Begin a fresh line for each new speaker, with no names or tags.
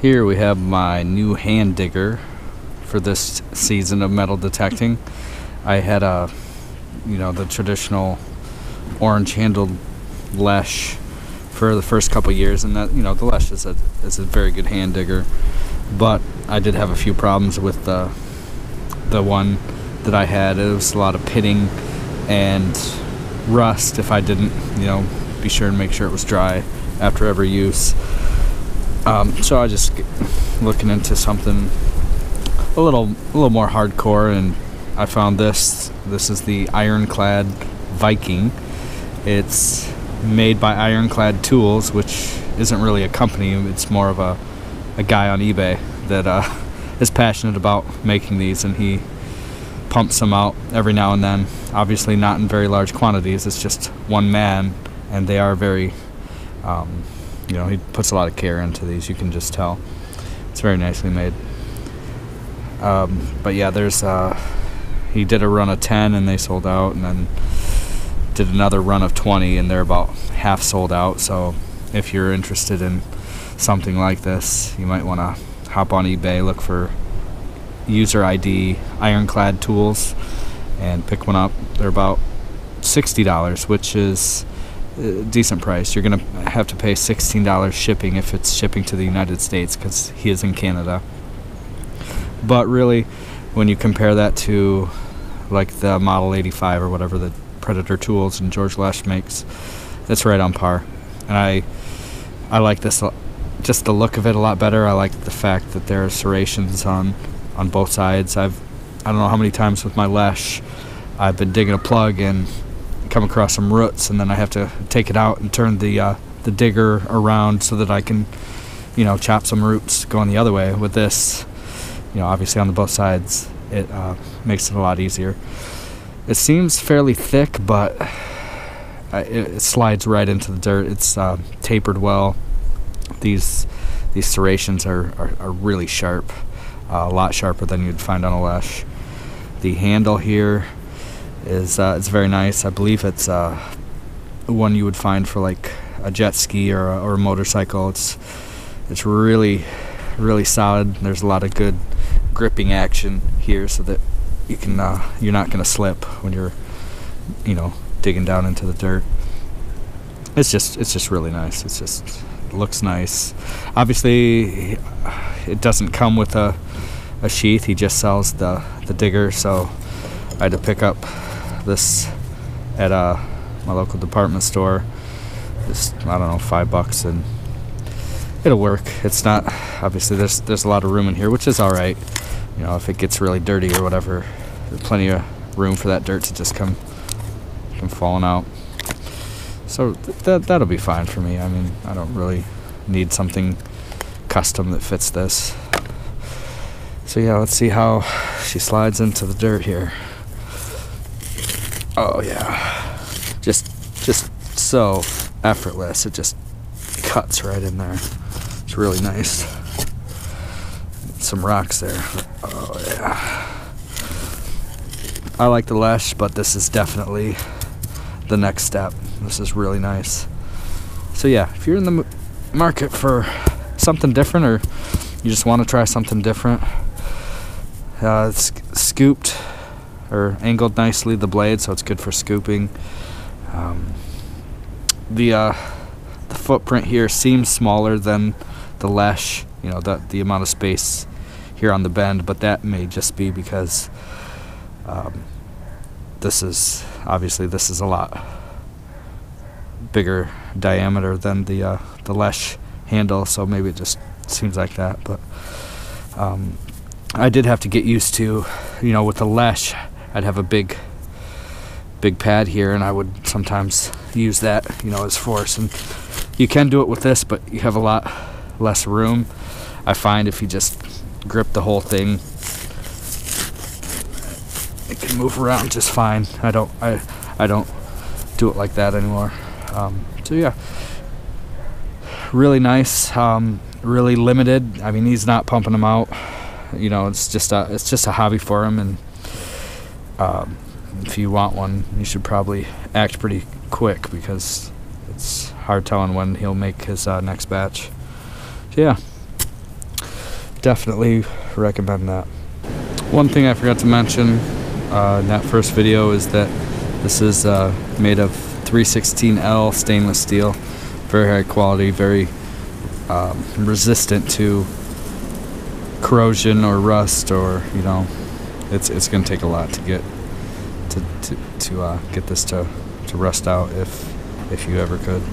Here we have my new hand digger for this season of metal detecting. I had the traditional orange handled Lesh for the first couple years, and that, the Lesh is a very good hand digger. But I did have a few problems with the one that I had. It was a lot of pitting and rust if I didn't, be sure and make sure it was dry after every use. So I just looking into something a little more hardcore, and I found this. This is the Ironclad Viking. It's made by Ironclad Tools, which isn't really a company. It's more of a guy on eBay that is passionate about making these, and he pumps them out every now and then. Obviously not in very large quantities. It's just one man, and they are very he puts a lot of care into these. You can just tell. It's very nicely made. But yeah, he did a run of 10 and they sold out, and then did another run of 20 and they're about half sold out. So if you're interested in something like this, you might want to hop on eBay, look for user ID Ironclad Tools, and pick one up. They're about $60, which is a decent price. You're going to have to pay $16 shipping if it's shipping to the United States, because he is in Canada. But really, when you compare that to like the Model 85 or whatever that Predator Tools and George Lesh makes, it's right on par. And I like this, just the look of it a lot better. I like the fact that there are serrations on both sides. I don't know how many times with my Lesh I've been digging a plug and come across some roots, and then I have to take it out and turn the digger around so that I can chop some roots going the other way. With this, obviously on the both sides, it makes it a lot easier. It seems fairly thick, but it slides right into the dirt. It's tapered well. These serrations are really sharp, a lot sharper than you'd find on a Lesh. The handle here is it's very nice. I believe it's one you would find for like a jet ski or a motorcycle. It's really, really solid. There's a lot of good gripping action here, so that you're not going to slip when you're digging down into the dirt. It's just really nice. It looks nice. Obviously it doesn't come with a sheath. He just sells the digger, so I had to pick up this at my local department store. Just, I don't know, $5, and it'll work. It's not, obviously there's a lot of room in here, which is all right. If it gets really dirty or whatever, there's plenty of room for that dirt to just come falling out. So that'll be fine for me. I mean, I don't really need something custom that fits this. So yeah, let's see how she slides into the dirt here. Oh yeah, just so effortless. It just cuts right in there. It's really nice. Some rocks there. Oh yeah. I like the Lesh, but this is definitely the next step. This is really nice. So yeah, if you're in the market for something different, or you just want to try something different, it's scooped or angled nicely, the blade, so it's good for scooping. The footprint here seems smaller than the Lesh, the amount of space here on the bend, but that may just be because this is a lot bigger diameter than the Lesh handle, so maybe it just seems like that. But I did have to get used to, with the Lesh, I'd have a big pad here, and I would sometimes use that, as force. And you can do it with this, but you have a lot less room. I find if you just grip the whole thing, it can move around just fine. I don't do it like that anymore. So yeah, really nice. Really limited. I mean, he's not pumping them out. It's just a hobby for him, and if you want one, you should probably act pretty quick, because it's hard telling when he'll make his next batch. So yeah, definitely recommend that. One thing I forgot to mention in that first video is that this is made of 316L stainless steel, very high quality, very resistant to corrosion or rust, or it's going to take a lot to get get this to rust out if you ever could.